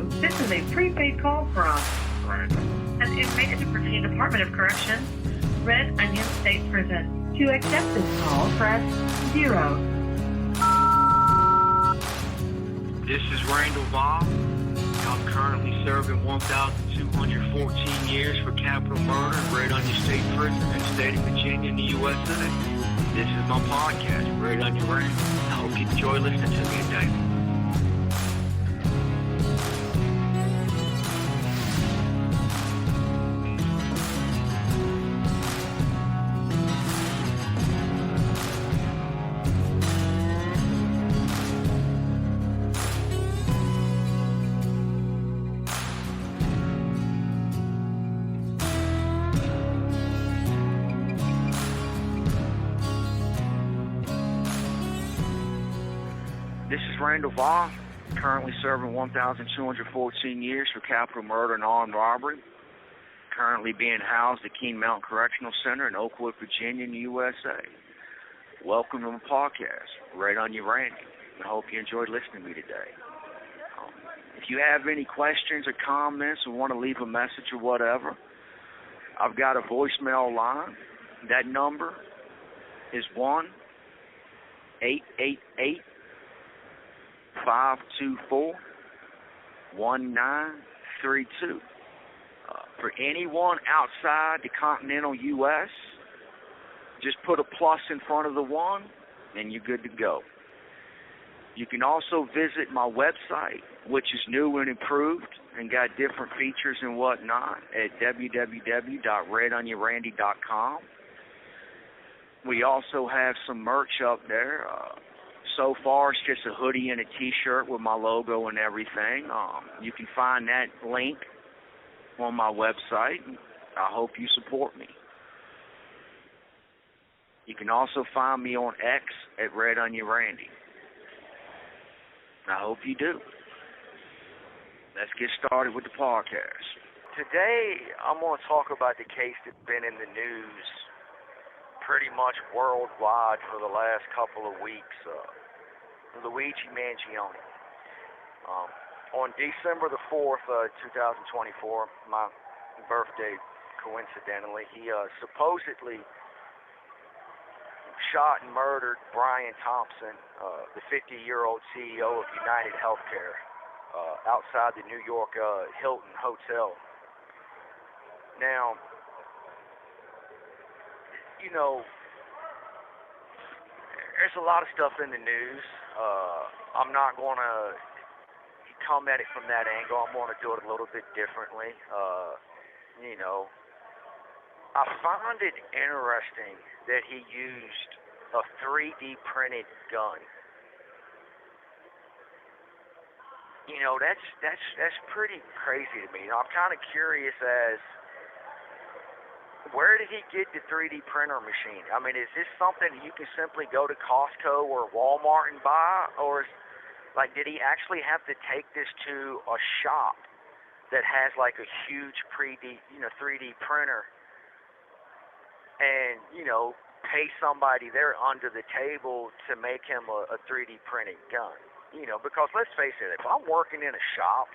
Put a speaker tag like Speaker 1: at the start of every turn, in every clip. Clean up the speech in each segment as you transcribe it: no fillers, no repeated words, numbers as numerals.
Speaker 1: Hello, this is a prepaid call from an inmate at the Virginia Department of Corrections, Red Onion State Prison. To accept this call, press 0.
Speaker 2: This is Randall Via. I'm currently serving 1,214 years for capital murder in Red Onion State Prison in the state of Virginia in the USA. This is my podcast, Red Onion Randall. I hope you enjoy listening to me today. This is Randall Via, currently serving 1,214 years for capital murder and armed robbery. Currently being housed at King Mountain Correctional Center in Oakwood, Virginia, in the USA. Welcome to my podcast, Red Onion Randy. I hope you enjoyed listening to me today. If you have any questions or comments or want to leave a message or whatever, I've got a voicemail line. That number is 1-888 524-1932. For anyone outside the continental U.S., just put a plus in front of the 1 and you're good to go. You can also visit my website, which is new and improved and got different features and whatnot, at www.redonionrandy.com. We also have some merch up there. So far, it's just a hoodie and a T-shirt with my logo and everything. You can find that link on my website. I hope you support me. You can also find me on X at Red Onion Randy. I hope you do. Let's get started with the podcast. Today, I'm going to talk about the case that's been in the news pretty much worldwide for the last couple of weeks. Luigi Mangione. On December the 4th, 2024, my birthday, coincidentally, he supposedly shot and murdered Brian Thompson, the 50-year-old CEO of United Healthcare, outside the New York Hilton Hotel. Now, you know, there's a lot of stuff in the news. I'm not going to come at it from that angle. I'm going to do it a little bit differently. You know, I find it interesting that he used a 3D printed gun. You know, that's pretty crazy to me. I'm kind of curious as where did he get the 3D printer machine? I mean, is this something you can simply go to Costco or Walmart and buy? Or, did he actually have to take this to a shop that has, a huge 3D printer and, pay somebody there under the table to make him a 3D printed gun? Because let's face it, if I'm working in a shop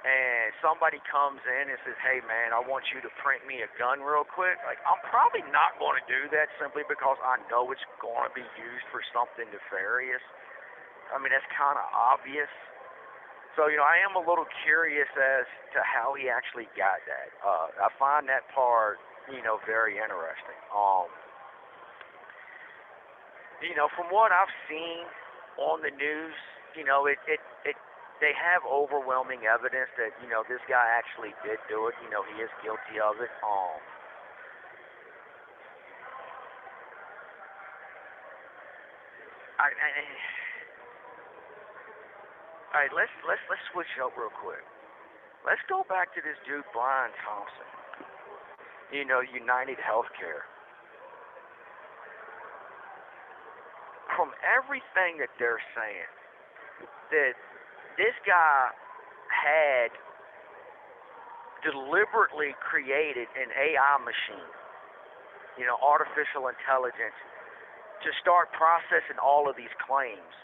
Speaker 2: and somebody comes in and says, hey, man, I want you to print me a gun real quick, I'm probably not going to do that simply because I know it's going to be used for something nefarious. I mean, that's kind of obvious. So, I am a little curious as to how he actually got that. I find that part, very interesting. From what I've seen on the news, they have overwhelming evidence that, this guy actually did do it. He is guilty of it. All right, let's switch up real quick. Let's go back to this dude, Brian Thompson. United Healthcare. From everything that they're saying, that this guy had deliberately created an AI machine, artificial intelligence, to start processing all of these claims,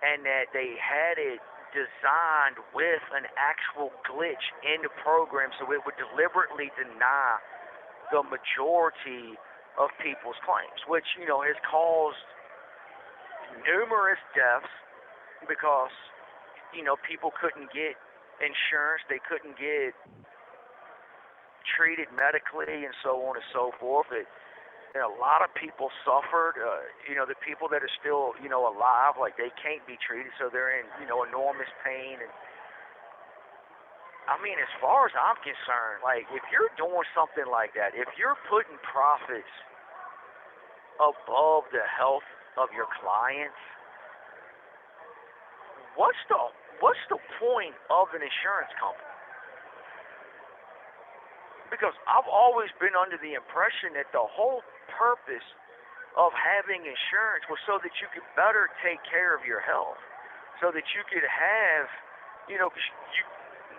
Speaker 2: and that they had it designed with an actual glitch in the program, so it would deliberately deny the majority of people's claims, which, has caused numerous deaths because, people couldn't get insurance, they couldn't get treated medically, and so on and so forth. A lot of people suffered. The people that are still, alive, like they can't be treated, so they're in, enormous pain. And I mean, as far as I'm concerned, like if you're doing something like that, if you're putting profits above the health of your clients, what's the point of an insurance company? Because I've always been under the impression that the whole purpose of having insurance was so that you could better take care of your health, so that you could have,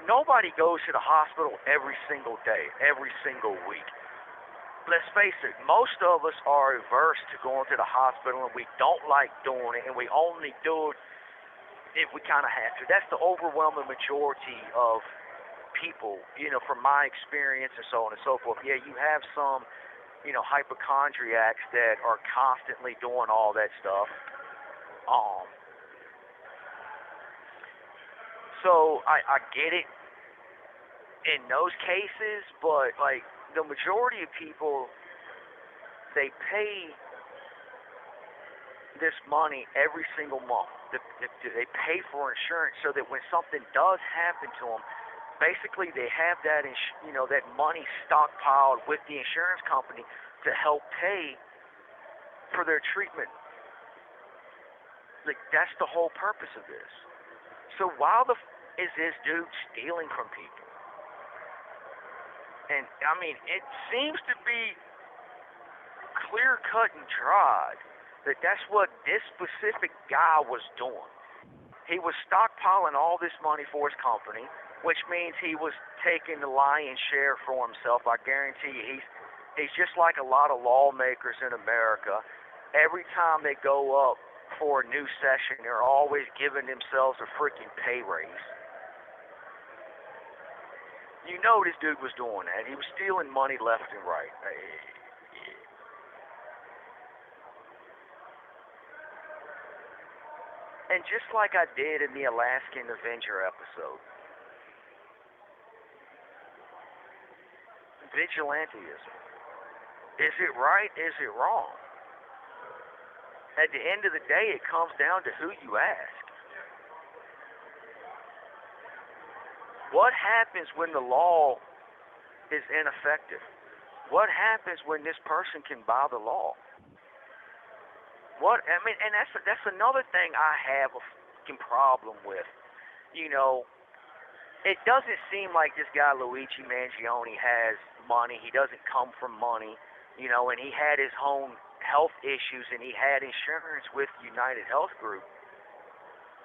Speaker 2: nobody goes to the hospital every single day, every single week. Let's face it, most of us are averse to going to the hospital, and we don't like doing it, and we only do it if we kind of have to. That's the overwhelming majority of people, from my experience and so on and so forth. Yeah, you have some, hypochondriacs that are constantly doing all that stuff. So I get it in those cases, but like the majority of people, they pay this money every single month. They pay for insurance so that when something does happen to them, basically they have that that money stockpiled with the insurance company to help pay for their treatment. Like that's the whole purpose of this. So why is this dude stealing from people? And I mean, it seems to be clear cut and dried that that's what this specific guy was doing. He was stockpiling all this money for his company, which means he was taking the lion's share for himself. I guarantee you, he's just like a lot of lawmakers in America. Every time they go up for a new session, they're always giving themselves a freaking pay raise. This dude was doing that. He was stealing money left and right. And just like I did in the Alaskan Avenger episode, vigilantism. Is it right? Is it wrong? At the end of the day, it comes down to who you ask. What happens when the law is ineffective? What happens when this person can buy the law? And that's another thing I have a fucking problem with. It doesn't seem like this guy Luigi Mangione has money. He doesn't come from money, and he had his own health issues, and he had insurance with United Health Group,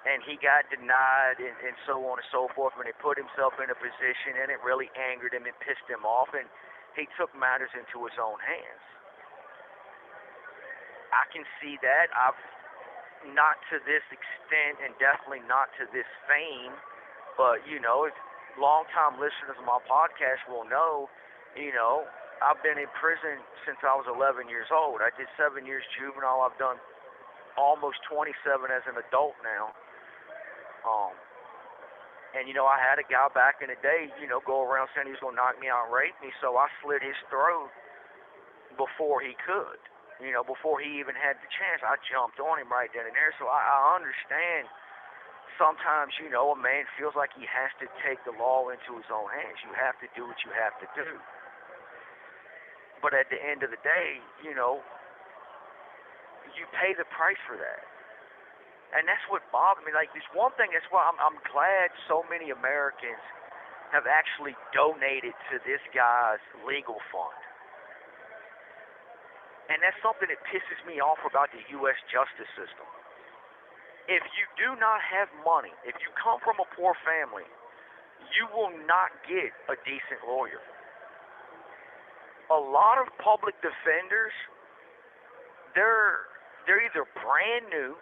Speaker 2: and he got denied, and so on and so forth, when he put himself in a position, and it really angered him and pissed him off, and he took matters into his own hands. I can see that. Not to this extent, and definitely not to this fame, but, long-time listeners of my podcast will know, I've been in prison since I was 11 years old. I did 7 years juvenile. I've done almost 27 as an adult now. And, I had a guy back in the day, go around saying he was going to knock me out and rape me, so I slit his throat before he could. Before he even had the chance, I jumped on him right then and there. So I understand sometimes, a man feels like he has to take the law into his own hands. You have to do what you have to do. But at the end of the day, you pay the price for that. And that's what bothered me. Like, there's one thing, that's why I'm glad so many Americans have actually donated to this guy's legal fund. And that's something that pisses me off about the U.S. justice system. If you do not have money, if you come from a poor family, you will not get a decent lawyer. A lot of public defenders, they're either brand new,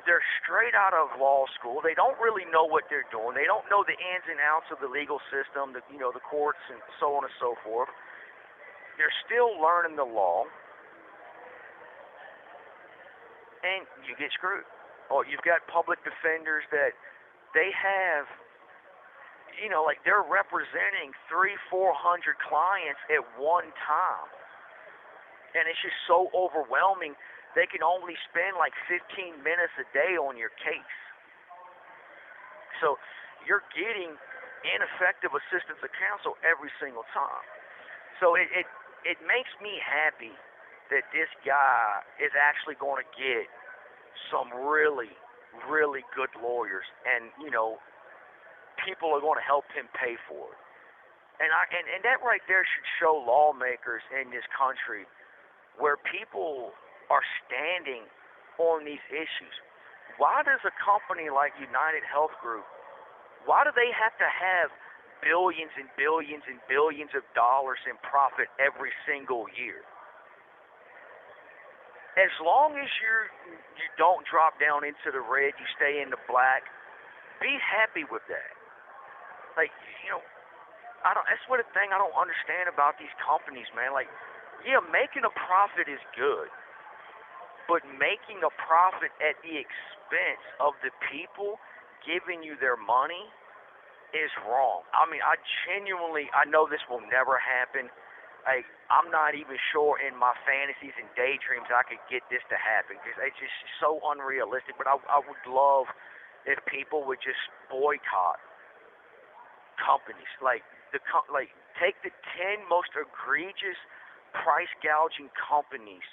Speaker 2: They're straight out of law school. They don't really know what they're doing. They don't know the ins and outs of the legal system, the courts and so on and so forth. They're still learning the law, and you get screwed. Or you've got public defenders that they have, like they're representing 300-400 clients at one time, and it's just so overwhelming. They can only spend like 15 minutes a day on your case. So you're getting ineffective assistance of counsel every single time. So it makes me happy that this guy is actually going to get some really, really good lawyers, and people are going to help him pay for it. And that right there should show lawmakers in this country where people are standing on these issues. Why does a company like United Health Group, why do they have to have billions and billions and billions of dollars in profit every single year? As long as you don't drop down into the red, you stay in the black, be happy with that. Like, that's what a thing I don't understand about these companies, man. Like, yeah, making a profit is good, but making a profit at the expense of the people giving you their money is wrong. I mean, I know this will never happen. I'm not even sure in my fantasies and daydreams I could get this to happen, because it's just so unrealistic. But I would love if people would just boycott companies. Take the 10 most egregious price gouging companies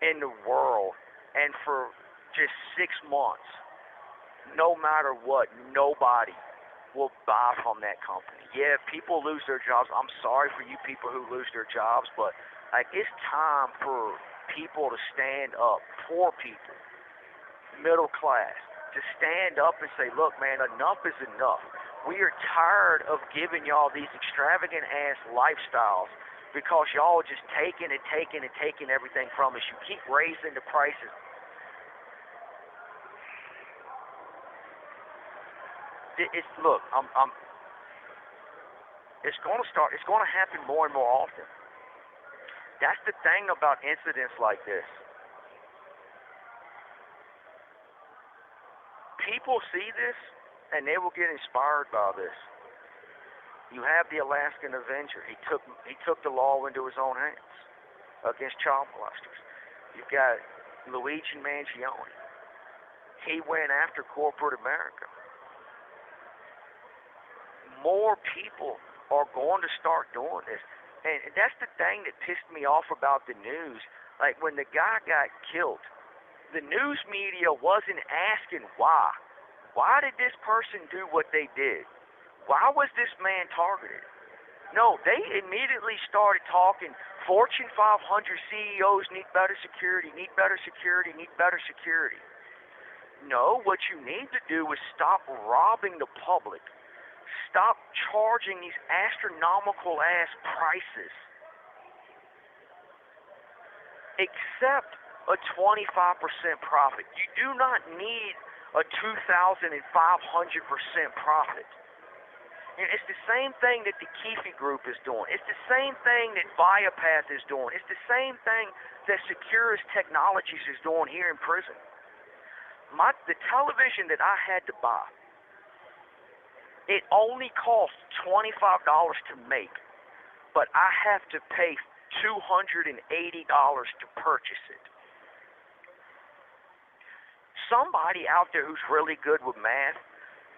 Speaker 2: in the world, and for just 6 months, no matter what, nobody will buy from that company. Yeah, people lose their jobs. I'm sorry for you people who lose their jobs, but it's time for people to stand up, poor people, middle class, to stand up and say, look, man, enough is enough. We are tired of giving y'all these extravagant ass lifestyles, because y'all are just taking and taking and taking everything from us. You keep raising the prices. It's going to start. It's going to happen more and more often. That's the thing about incidents like this. People see this, and they will get inspired by this. You have the Alaskan Avenger. He took the law into his own hands against child molesters. You've got Luigi Mangione. He went after corporate America. More people are going to start doing this. And that's the thing that pissed me off about the news. Like, when the guy got killed, the news media wasn't asking why. Why did this person do what they did? Why was this man targeted? No, they immediately started talking, Fortune 500 CEOs need better security, need better security, need better security. No, what you need to do is stop robbing the public. Stop charging these astronomical ass prices. Accept a 25% profit. You do not need a 2,500% profit. And it's the same thing that the Keefe Group is doing. It's the same thing that Viapath is doing. It's the same thing that Securus Technologies is doing here in prison. The television that I had to buy, it only cost $25 to make, but I have to pay $280 to purchase it. Somebody out there who's really good with math,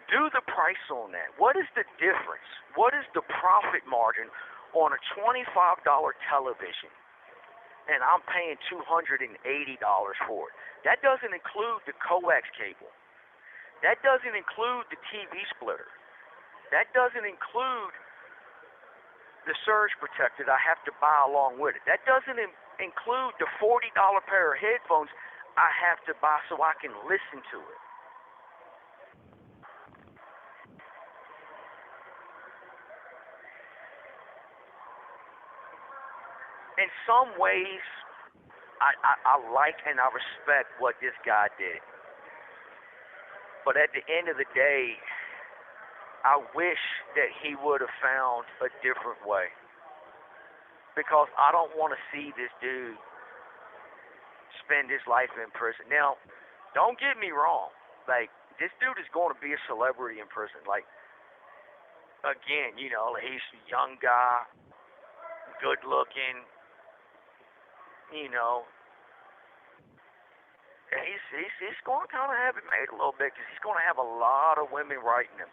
Speaker 2: do the price on that. What is the difference? What is the profit margin on a $25 television? And I'm paying $280 for it. That doesn't include the coax cable. That doesn't include the TV splitter. That doesn't include the surge protector that I have to buy along with it. That doesn't include the $40 pair of headphones I have to buy so I can listen to it. In some ways, I like and I respect what this guy did. But at the end of the day, I wish that he would have found a different way. Because I don't want to see this dude spend his life in prison. Now, don't get me wrong. Like, this dude is going to be a celebrity in prison. Like, again, he's a young guy, good looking, He's going to kind of have it made a little bit because he's going to have a lot of women writing him.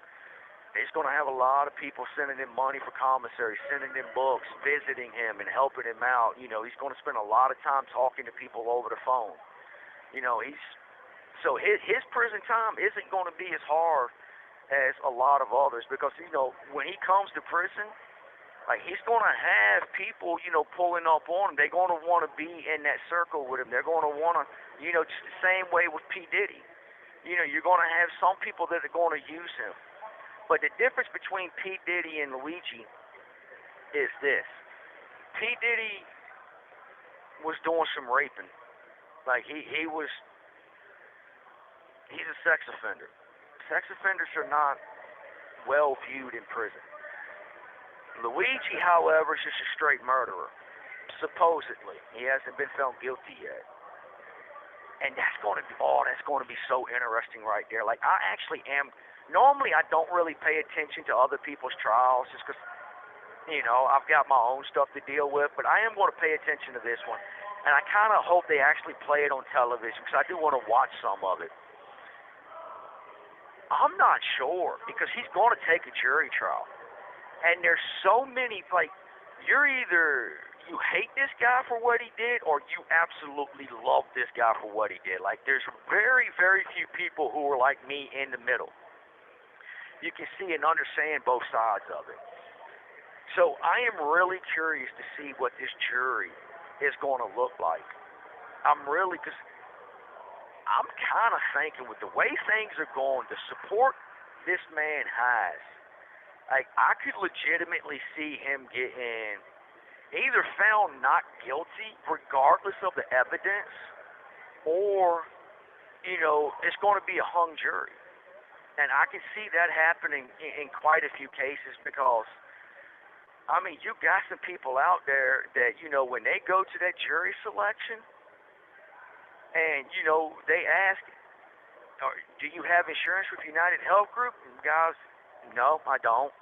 Speaker 2: He's going to have a lot of people sending him money for commissary, sending him books, visiting him and helping him out. He's going to spend a lot of time talking to people over the phone. So his prison time isn't going to be as hard as a lot of others because, when he comes to prison, like, he's going to have people, pulling up on him. They're going to want to be in that circle with him. They're going to want to, just the same way with P. Diddy. You're going to have some people that are going to use him. But the difference between P. Diddy and Luigi is this. P. Diddy was doing some raping. Like, he's a sex offender. Sex offenders are not well viewed in prison. Luigi, however, is just a straight murderer, supposedly. He hasn't been found guilty yet. And that's going to be so interesting right there. Like, I actually am, normally I don't really pay attention to other people's trials just because, I've got my own stuff to deal with, but I am going to pay attention to this one. And I kind of hope they actually play it on television because I do want to watch some of it. I'm not sure because he's going to take a jury trial. And there's so many, like, you're either you hate this guy for what he did or you absolutely love this guy for what he did. Like, there's very, very few people who are like me in the middle. You can see and understand both sides of it. So I am really curious to see what this jury is going to look like. Because I'm kind of thinking with the way things are going, the support this man has, like, I could legitimately see him getting either found not guilty, regardless of the evidence, or, it's going to be a hung jury. And I can see that happening in quite a few cases because, you got some people out there that, when they go to that jury selection, and, they ask, do you have insurance with United Health Group? And guys, no, I don't.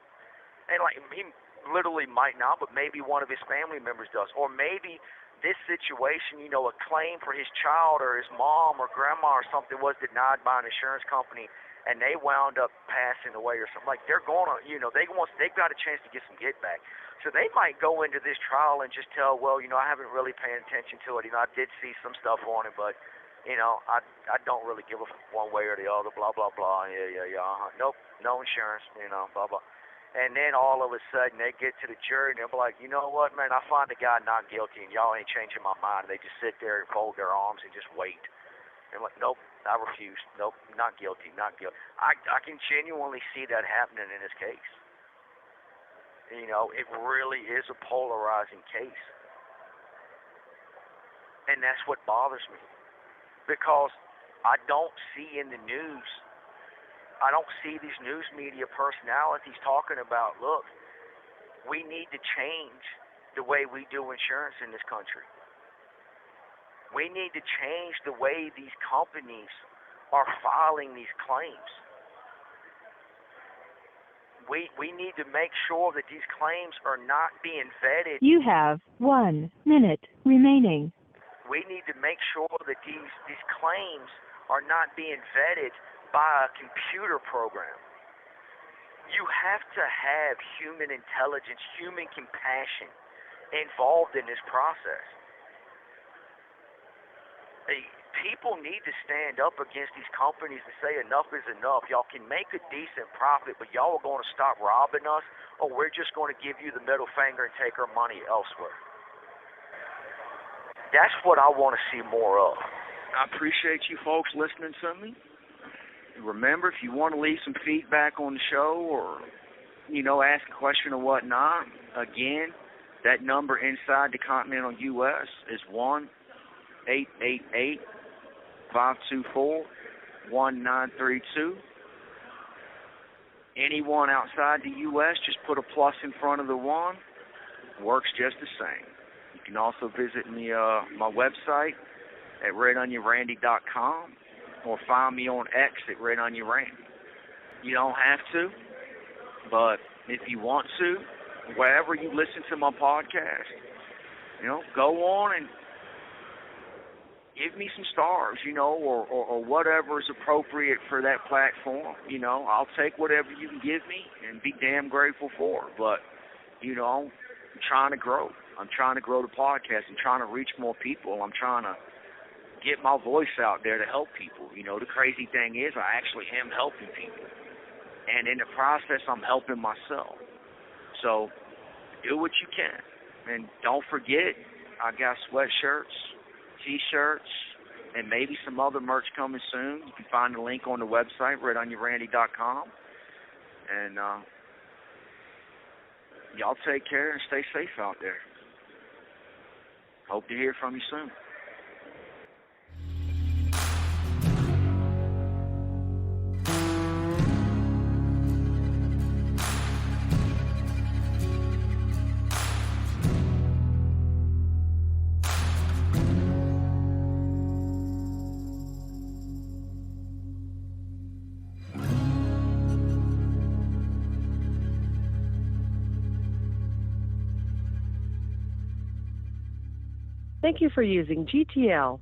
Speaker 2: And like he literally might not, but maybe one of his family members does. Or maybe this situation, a claim for his child or his mom or grandma or something was denied by an insurance company and they wound up passing away or something. Like they're gonna, they've got a chance to get some get back. So they might go into this trial and just tell, well, I haven't really paid attention to it. I did see some stuff on it, but I don't really give a one way or the other, blah, blah, blah, yeah, nope, no insurance, blah, blah. And then all of a sudden they get to the jury and they'll be like, you know what, man, I find the guy not guilty and y'all ain't changing my mind. They just sit there and fold their arms and just wait. And like, nope, I refuse. Nope, not guilty, not guilty. I can genuinely see that happening in this case. It really is a polarizing case. And that's what bothers me. Because I don't see in the news, I don't see these news media personalities talking about, look, we need to change the way we do insurance in this country. We need to change the way these companies are filing these claims. We need to make sure that these claims are not being vetted.
Speaker 3: You have 1 minute remaining.
Speaker 2: We need to make sure that these claims are not being vetted by a computer program. You have to have human intelligence, human compassion involved in this process. People need to stand up against these companies and say enough is enough. Y'all can make a decent profit, but y'all are going to stop robbing us, or we're just going to give you the middle finger and take our money elsewhere. That's what I want to see more of. I appreciate you folks listening to me. Remember, if you want to leave some feedback on the show or, ask a question or whatnot, again, that number inside the continental U.S. is 888-524-1932. Anyone outside the U.S., just put a plus in front of the one. Works just the same. You can also visit me my website at redonionrandy.com or find me on X at redonionrandy. You don't have to, but if you want to, wherever you listen to my podcast, go on and give me some stars, or whatever is appropriate for that platform. I'll take whatever you can give me and be damn grateful for it. But, I'm trying to grow. I'm trying to grow the podcast. I'm trying to reach more people. I'm trying to get my voice out there to help people. The crazy thing is I actually am helping people. And in the process, I'm helping myself. So do what you can. And don't forget, I got sweatshirts, T-shirts, and maybe some other merch coming soon. You can find the link on the website, redonionrandy.com. And y'all take care and stay safe out there. Hope to hear from you soon.
Speaker 4: Thank you for using GTL.